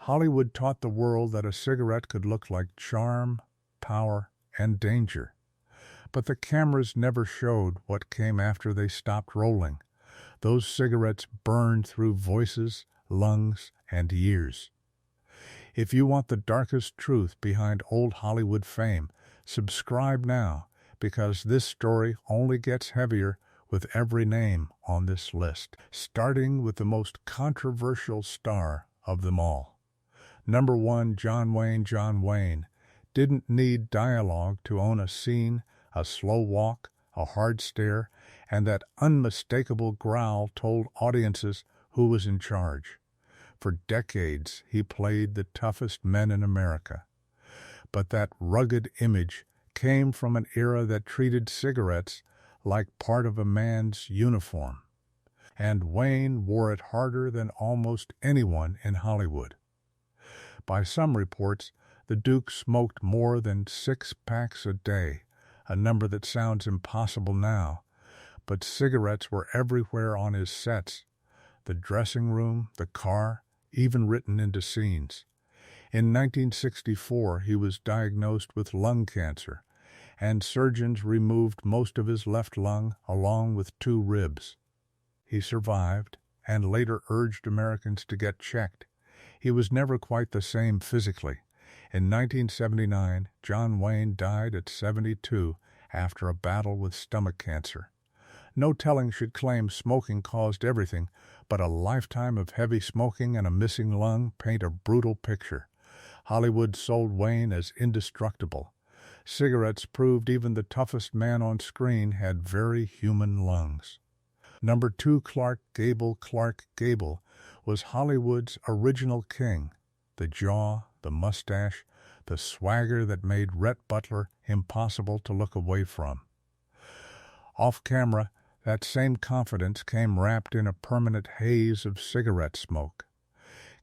Hollywood taught the world that a cigarette could look like charm, power, and danger. But the cameras never showed what came after they stopped rolling. Those cigarettes burned through voices, lungs, and years. If you want the darkest truth behind old Hollywood fame, subscribe now, because this story only gets heavier with every name on this list, starting with the most controversial star of them all. Number 1, John Wayne. John Wayne didn't need dialogue to own a scene, a slow walk, a hard stare, and that unmistakable growl told audiences who was in charge. For decades, he played the toughest men in America. But that rugged image came from an era that treated cigarettes like part of a man's uniform. And Wayne wore it harder than almost anyone in Hollywood. By some reports, the Duke smoked more than 6 packs a day, a number that sounds impossible now. But cigarettes were everywhere on his sets, the dressing room, the car, even written into scenes. In 1964, he was diagnosed with lung cancer, and surgeons removed most of his left lung along with 2 ribs. He survived, and later urged Americans to get checked. He was never quite the same physically. In 1979, John Wayne died at 72 after a battle with stomach cancer. No telling should claim smoking caused everything, but a lifetime of heavy smoking and a missing lung paint a brutal picture. Hollywood sold Wayne as indestructible. Cigarettes proved even the toughest man on screen had very human lungs. Number 2, Clark Gable. Clark Gable was Hollywood's original king. The jaw, the mustache, the swagger that made Rhett Butler impossible to look away from. Off camera, that same confidence came wrapped in a permanent haze of cigarette smoke.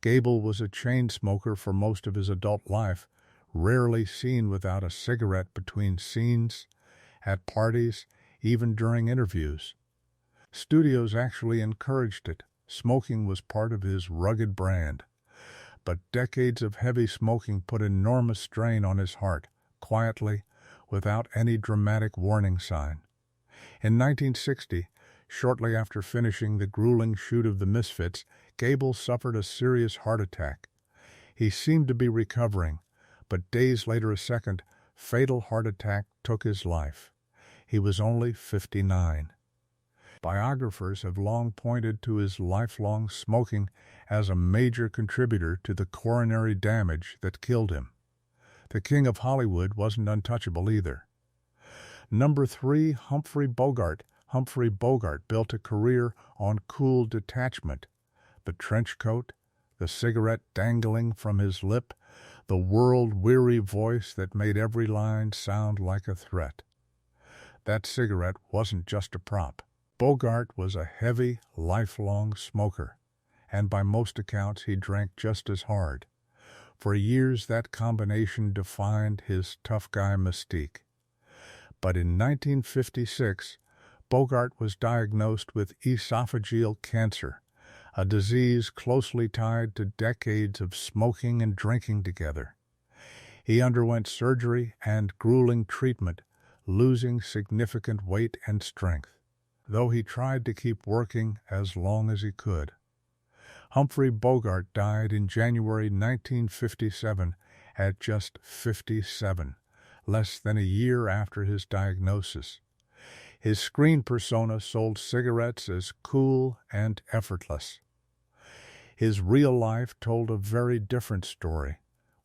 Gable was a chain smoker for most of his adult life, rarely seen without a cigarette between scenes, at parties, even during interviews. Studios actually encouraged it. Smoking was part of his rugged brand. But decades of heavy smoking put enormous strain on his heart, quietly, without any dramatic warning sign. In 1960, shortly after finishing the grueling shoot of The Misfits, Gable suffered a serious heart attack. He seemed to be recovering, but days later a second, fatal heart attack took his life. He was only 59. Biographers have long pointed to his lifelong smoking as a major contributor to the coronary damage that killed him. The King of Hollywood wasn't untouchable either. Number 3, Humphrey Bogart. Humphrey Bogart built a career on cool detachment. The trench coat, the cigarette dangling from his lip, the world-weary voice that made every line sound like a threat. That cigarette wasn't just a prop. Bogart was a heavy, lifelong smoker, and by most accounts he drank just as hard. For years that combination defined his tough guy mystique. But in 1956, Bogart was diagnosed with esophageal cancer, a disease closely tied to decades of smoking and drinking together. He underwent surgery and grueling treatment, losing significant weight and strength, though he tried to keep working as long as he could. Humphrey Bogart died in January 1957 at just 57, less than a year after his diagnosis. His screen persona sold cigarettes as cool and effortless. His real life told a very different story,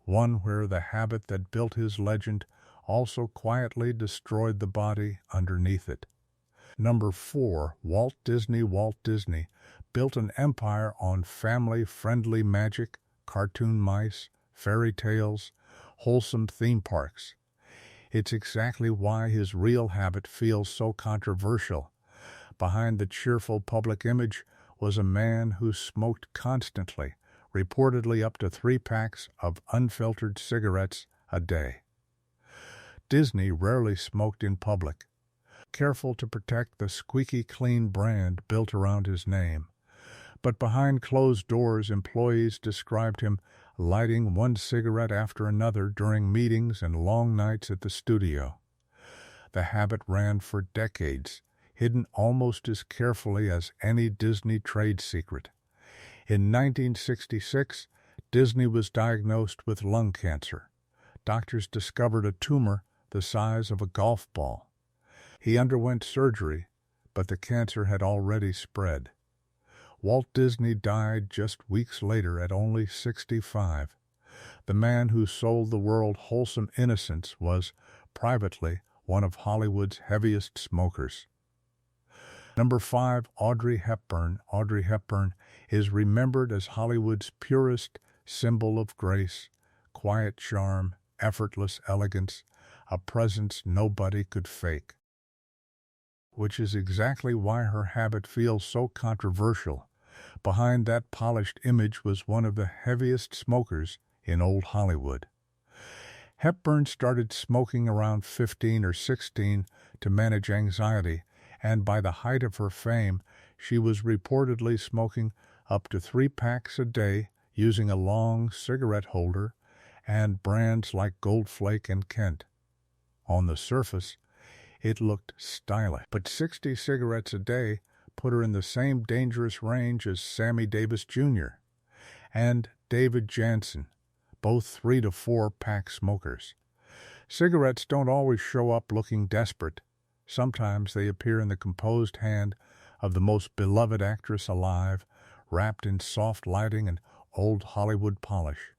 one where the habit that built his legend also quietly destroyed the body underneath it. Number 4, Walt Disney. Walt Disney built an empire on family-friendly magic, cartoon mice, fairy tales, wholesome theme parks. It's exactly why his real habit feels so controversial. Behind the cheerful public image was a man who smoked constantly, reportedly up to 3 packs of unfiltered cigarettes a day. Disney rarely smoked in public, careful to protect the squeaky clean brand built around his name. But behind closed doors, employees described him lighting one cigarette after another during meetings and long nights at the studio. The habit ran for decades, hidden almost as carefully as any Disney trade secret. In 1966, Disney was diagnosed with lung cancer. Doctors discovered a tumor the size of a golf ball. He underwent surgery, but the cancer had already spread. Walt Disney died just weeks later at only 65. The man who sold the world wholesome innocence was, privately, one of Hollywood's heaviest smokers. Number 5, Audrey Hepburn. Audrey Hepburn is remembered as Hollywood's purest symbol of grace, quiet charm, effortless elegance, a presence nobody could fake. Which is exactly why her habit feels so controversial. Behind that polished image was one of the heaviest smokers in old Hollywood. Hepburn started smoking around 15 or 16 to manage anxiety, and by the height of her fame, she was reportedly smoking up to 3 packs a day using a long cigarette holder and brands like Goldflake and Kent. On the surface, it looked stylish, but 60 cigarettes a day put her in the same dangerous range as Sammy Davis Jr. and David Janssen, both 3 to 4 pack smokers. Cigarettes don't always show up looking desperate. Sometimes they appear in the composed hand of the most beloved actress alive, wrapped in soft lighting and old Hollywood polish.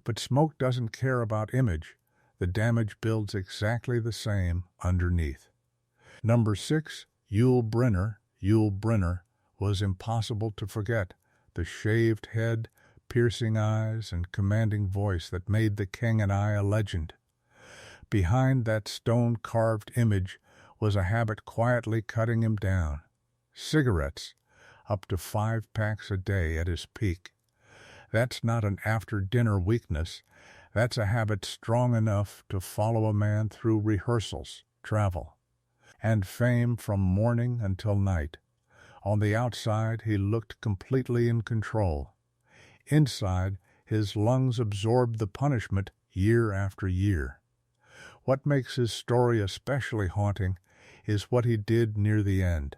But smoke doesn't care about image. The damage builds exactly the same underneath. Number 6, Yul Brynner. Yul Brynner was impossible to forget, the shaved head, piercing eyes, and commanding voice that made The King and I a legend. Behind that stone-carved image was a habit quietly cutting him down. Cigarettes, up to 5 packs a day at his peak. That's not an after-dinner weakness. That's a habit strong enough to follow a man through rehearsals, travel, and fame from morning until night. On the outside, he looked completely in control. Inside, his lungs absorbed the punishment year after year. What makes his story especially haunting is what he did near the end.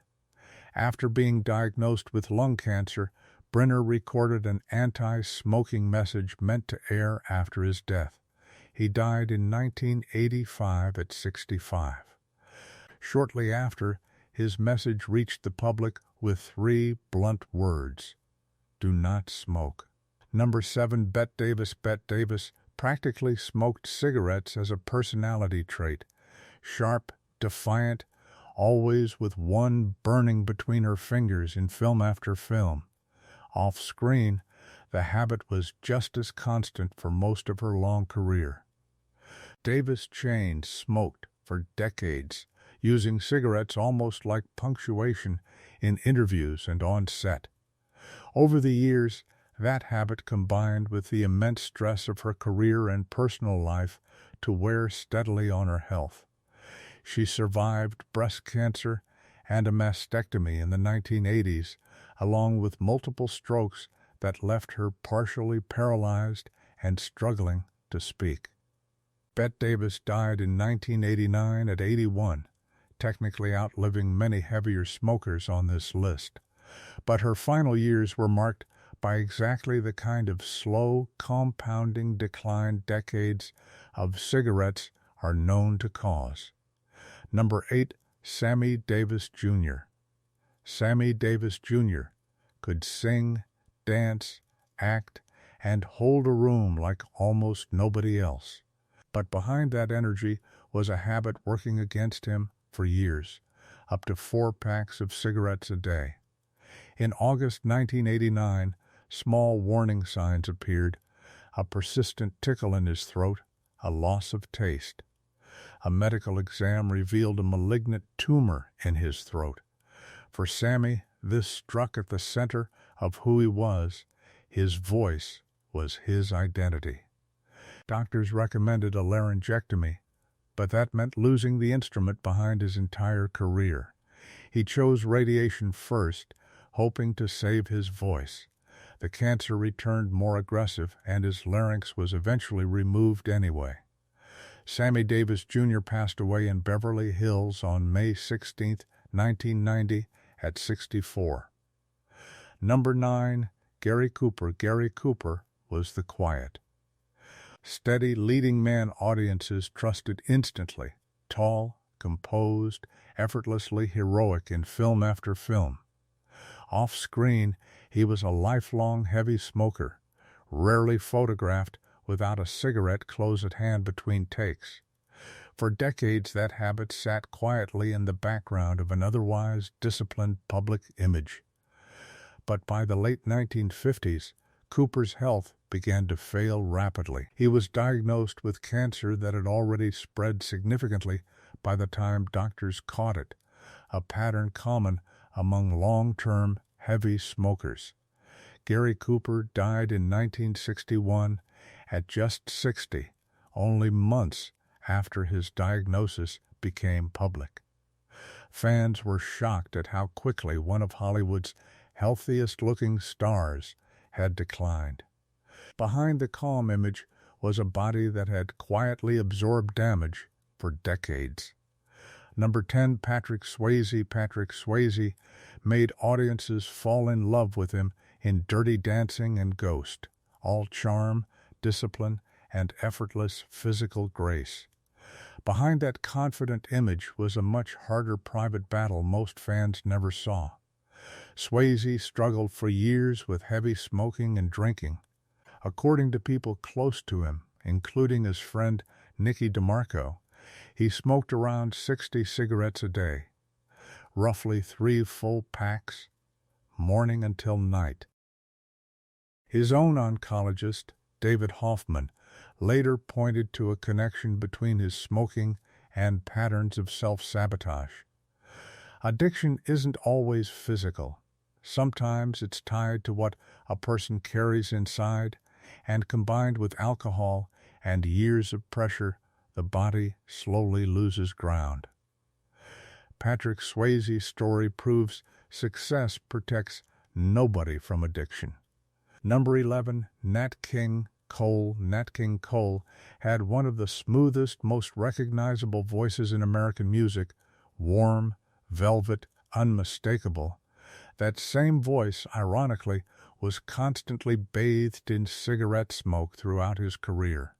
After being diagnosed with lung cancer, Brynner recorded an anti-smoking message meant to air after his death. He died in 1985 at 65. Shortly after, his message reached the public with 3 blunt words: "Do not smoke." Number 7, Bette Davis. Bette Davis practically smoked cigarettes as a personality trait. Sharp, defiant, always with one burning between her fingers in film after film. Off-screen, the habit was just as constant for most of her long career. Davis chained smoked for decades, using cigarettes almost like punctuation in interviews and on set. Over the years, that habit combined with the immense stress of her career and personal life to wear steadily on her health. She survived breast cancer and a mastectomy in the 1980s, along with multiple strokes that left her partially paralyzed and struggling to speak. Bette Davis died in 1989 at 81, technically outliving many heavier smokers on this list. But her final years were marked by exactly the kind of slow, compounding decline decades of cigarettes are known to cause. Number 8, Sammy Davis Jr. Sammy Davis Jr. could sing, dance, act, and hold a room like almost nobody else. But behind that energy was a habit working against him for years, up to 4 packs of cigarettes a day. In August 1989, small warning signs appeared: a persistent tickle in his throat, a loss of taste. A medical exam revealed a malignant tumor in his throat. For Sammy, this struck at the center of who he was. His voice was his identity. Doctors recommended a laryngectomy, but that meant losing the instrument behind his entire career. He chose radiation first, hoping to save his voice. The cancer returned more aggressive, and his larynx was eventually removed anyway. Sammy Davis Jr. passed away in Beverly Hills on May 16, 1990, at 64. Number 9, Gary Cooper. Gary Cooper was the quiet, steady leading man audiences trusted instantly, tall, composed, effortlessly heroic in film after film. Off-screen, he was a lifelong heavy smoker, rarely photographed without a cigarette close at hand between takes. For decades, that habit sat quietly in the background of an otherwise disciplined public image. But by the late 1950s, Cooper's health began to fail rapidly. He was diagnosed with cancer that had already spread significantly by the time doctors caught it, a pattern common among long-term heavy smokers. Gary Cooper died in 1961 at just 60, only months after his diagnosis became public. Fans were shocked at how quickly one of Hollywood's healthiest-looking stars had declined. Behind the calm image was a body that had quietly absorbed damage for decades. Number 10, Patrick Swayze. Patrick Swayze made audiences fall in love with him in Dirty Dancing and Ghost, all charm, discipline, and effortless physical grace. Behind that confident image was a much harder private battle most fans never saw. Swayze struggled for years with heavy smoking and drinking. According to people close to him, including his friend Nicky DeMarco, he smoked around 60 cigarettes a day, roughly 3 full packs, morning until night. His own oncologist, David Hoffman, later pointed to a connection between his smoking and patterns of self-sabotage. Addiction isn't always physical. Sometimes it's tied to what a person carries inside, and combined with alcohol and years of pressure, the body slowly loses ground. Patrick Swayze's story proves success protects nobody from addiction. Number 11, Nat King Cole. Nat King Cole had one of the smoothest, most recognizable voices in American music, warm, velvet, unmistakable. That same voice, ironically, was constantly bathed in cigarette smoke throughout his career.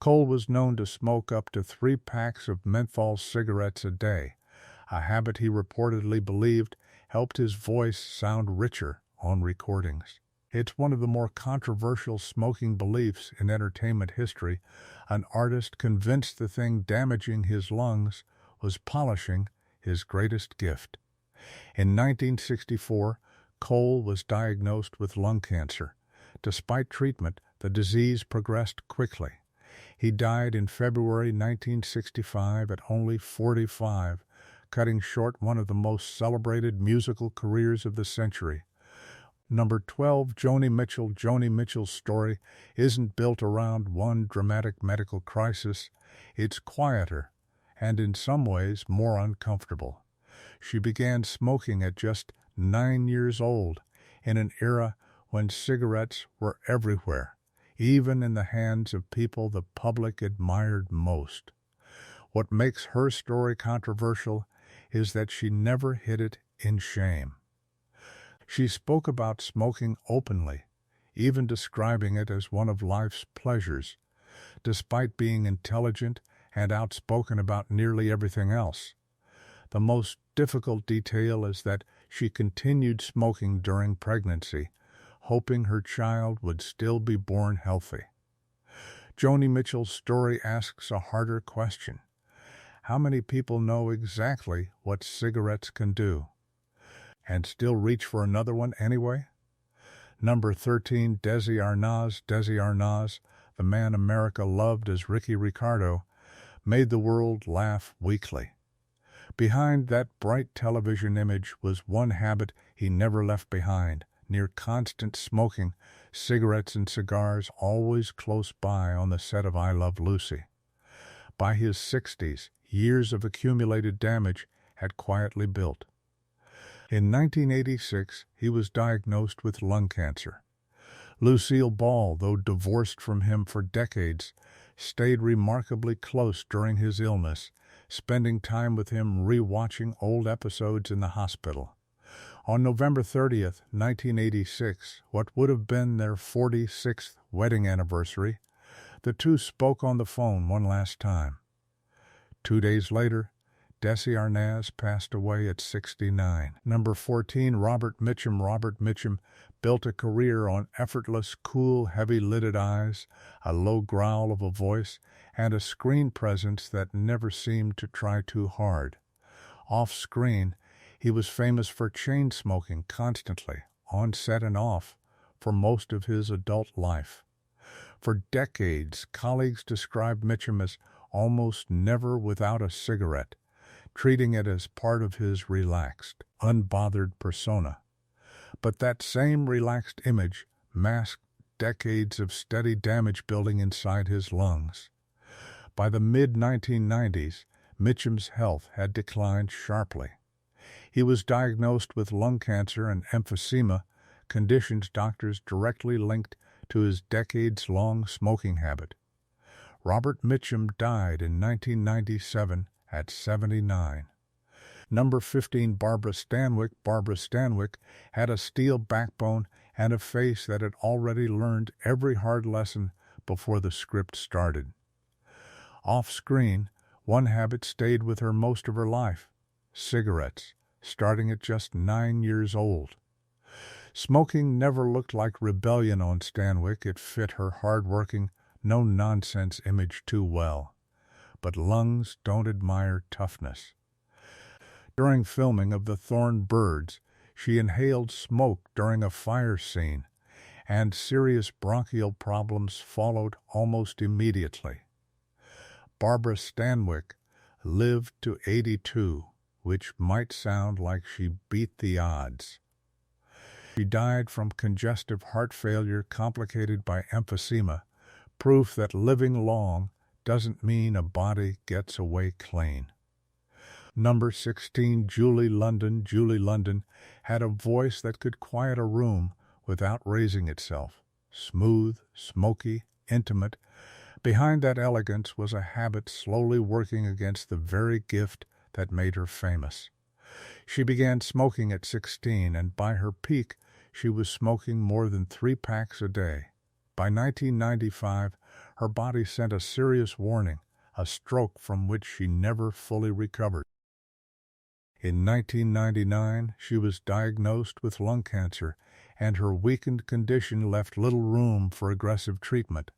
Cole was known to smoke up to 3 packs of menthol cigarettes a day, a habit he reportedly believed helped his voice sound richer on recordings. It's one of the more controversial smoking beliefs in entertainment history, an artist convinced the thing damaging his lungs was polishing his greatest gift. In 1964, Cole was diagnosed with lung cancer. Despite treatment, the disease progressed quickly. He died in February 1965 at only 45, cutting short one of the most celebrated musical careers of the century. Number 12, Joni Mitchell. Joni Mitchell's story isn't built around one dramatic medical crisis. It's quieter and in some ways more uncomfortable. She began smoking at just 9 years old, in an era when cigarettes were everywhere, even in the hands of people the public admired most. What makes her story controversial is that she never hid it in shame. She spoke about smoking openly, even describing it as one of life's pleasures, despite being intelligent and outspoken about nearly everything else. The most difficult detail is that she continued smoking during pregnancy, hoping her child would still be born healthy. Joni Mitchell's story asks a harder question. How many people know exactly what cigarettes can do, and still reach for another one anyway? Number 13, Desi Arnaz. Desi Arnaz, the man America loved as Ricky Ricardo, made the world laugh weekly. Behind that bright television image was one habit he never left behind, near constant smoking, cigarettes and cigars always close by on the set of I Love Lucy. By his 60s, years of accumulated damage had quietly built. In 1986, he was diagnosed with lung cancer. Lucille Ball, though divorced from him for decades, stayed remarkably close during his illness, spending time with him rewatching old episodes in the hospital. On November 30th, 1986, what would have been their 46th wedding anniversary, the two spoke on the phone one last time. 2 days later, Desi Arnaz passed away at 69. Number 14, Robert Mitchum. Robert Mitchum built a career on effortless, cool, heavy-lidded eyes, a low growl of a voice, and a screen presence that never seemed to try too hard. Off-screen, he was famous for chain-smoking constantly, on set and off, for most of his adult life. For decades, colleagues described Mitchum as almost never without a cigarette, treating it as part of his relaxed, unbothered persona. But that same relaxed image masked decades of steady damage building inside his lungs. By the mid-1990s, Mitchum's health had declined sharply. He was diagnosed with lung cancer and emphysema, conditions doctors directly linked to his decades-long smoking habit. Robert Mitchum died in 1997 at 79. Number 15, Barbara Stanwyck. Barbara Stanwyck had a steel backbone and a face that had already learned every hard lesson before the script started. Off-screen, one habit stayed with her most of her life: cigarettes, starting at just 9 years old. Smoking never looked like rebellion on Stanwyck. It fit her hard-working, no-nonsense image too well. But lungs don't admire toughness. During filming of The Thorn Birds, she inhaled smoke during a fire scene, and serious bronchial problems followed almost immediately. Barbara Stanwyck lived to 82, which might sound like she beat the odds. She died from congestive heart failure complicated by emphysema, proof that living long doesn't mean a body gets away clean. Number 16, Julie London. Julie London had a voice that could quiet a room without raising itself. Smooth, smoky, intimate. Behind that elegance was a habit slowly working against the very gift that made her famous. She began smoking at 16, and by her peak, she was smoking more than 3 packs a day. By 1995, her body sent a serious warning, a stroke from which she never fully recovered. In 1999, she was diagnosed with lung cancer, and her weakened condition left little room for aggressive treatment.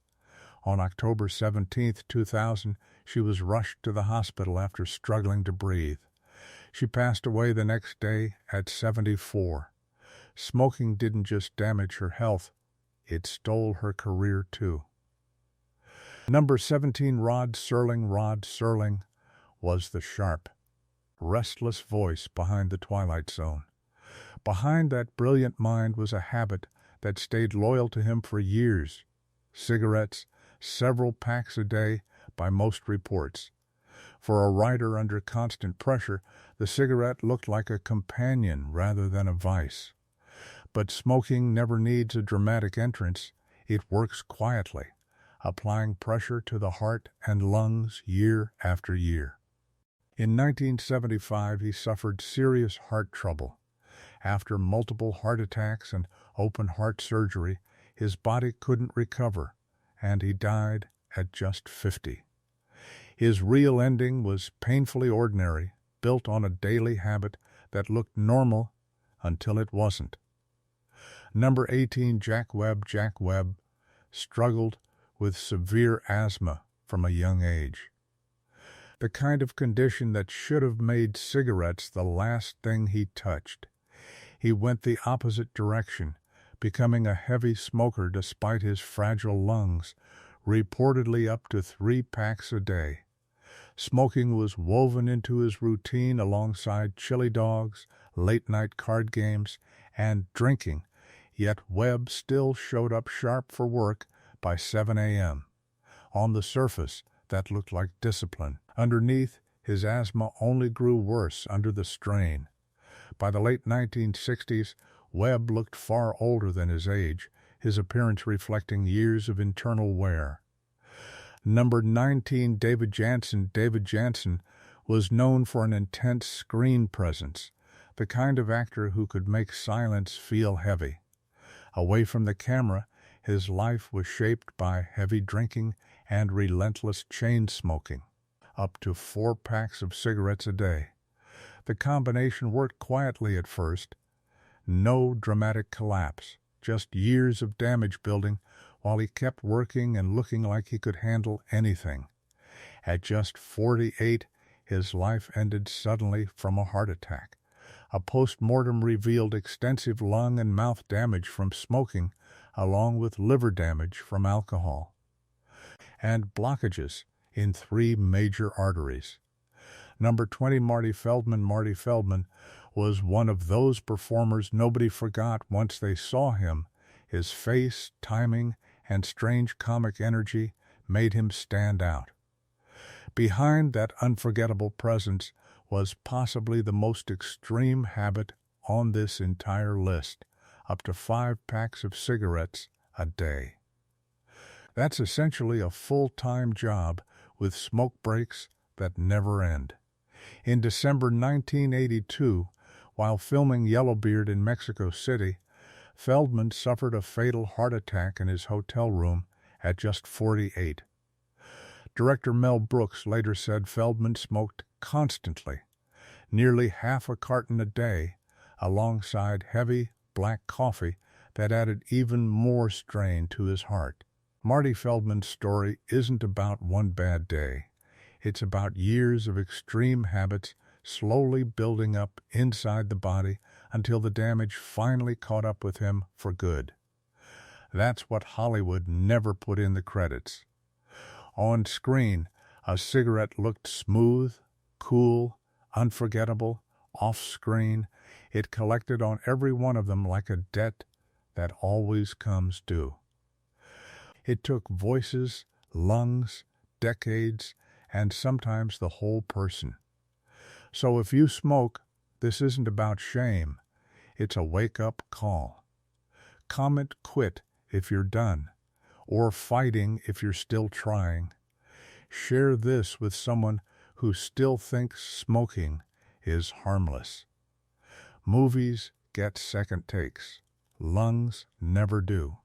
On October 17, 2000, she was rushed to the hospital after struggling to breathe. She passed away the next day at 74. Smoking didn't just damage her health, it stole her career too. Number 17, Rod Serling. Rod Serling was the sharp, restless voice behind The Twilight Zone. Behind that brilliant mind was a habit that stayed loyal to him for years: cigarettes, several packs a day by most reports. For a writer under constant pressure, the cigarette looked like a companion rather than a vice. But smoking never needs a dramatic entrance. It works quietly, applying pressure to the heart and lungs year after year. In 1975, he suffered serious heart trouble. After multiple heart attacks and open heart surgery, his body couldn't recover, and he died at just 50. His real ending was painfully ordinary, built on a daily habit that looked normal until it wasn't. Number 18, Jack Webb. Jack Webb struggled with severe asthma from a young age. The kind of condition that should have made cigarettes the last thing he touched. He went the opposite direction, becoming a heavy smoker despite his fragile lungs, reportedly up to 3 packs a day. Smoking was woven into his routine alongside chili dogs, late-night card games, and drinking, yet Webb still showed up sharp for work by 7 a.m. On the surface, that looked like discipline. Underneath, his asthma only grew worse under the strain. By the late 1960s, Webb looked far older than his age, his appearance reflecting years of internal wear. Number 19, David Janssen. David Janssen was known for an intense screen presence, the kind of actor who could make silence feel heavy. Away from the camera, his life was shaped by heavy drinking and relentless chain smoking, up to 4 packs of cigarettes a day. The combination worked quietly at first. No dramatic collapse, just years of damage building while he kept working and looking like he could handle anything. At just 48, his life ended suddenly from a heart attack. A post-mortem revealed extensive lung and mouth damage from smoking, along with liver damage from alcohol, and blockages in 3 major arteries. Number 20, Marty Feldman. Marty Feldman was one of those performers nobody forgot once they saw him. His face, timing, and strange comic energy made him stand out. Behind that unforgettable presence was possibly the most extreme habit on this entire list, up to 5 packs of cigarettes a day. That's essentially a full-time job with smoke breaks that never end. In December 1982, while filming Yellowbeard in Mexico City, Feldman suffered a fatal heart attack in his hotel room at just 48. Director Mel Brooks later said Feldman smoked constantly, nearly half a carton a day, alongside heavy black coffee that added even more strain to his heart. Marty Feldman's story isn't about one bad day. It's about years of extreme habits slowly building up inside the body until the damage finally caught up with him for good. That's what Hollywood never put in the credits. On screen, a cigarette looked smooth, cool, unforgettable. Off-screen, it collected on every one of them like a debt that always comes due. It took voices, lungs, decades, and sometimes the whole person. So if you smoke, this isn't about shame. It's a wake-up call. Comment quit if you're done, or fighting if you're still trying. Share this with someone who still thinks smoking is harmless. Movies get second takes. Lungs never do.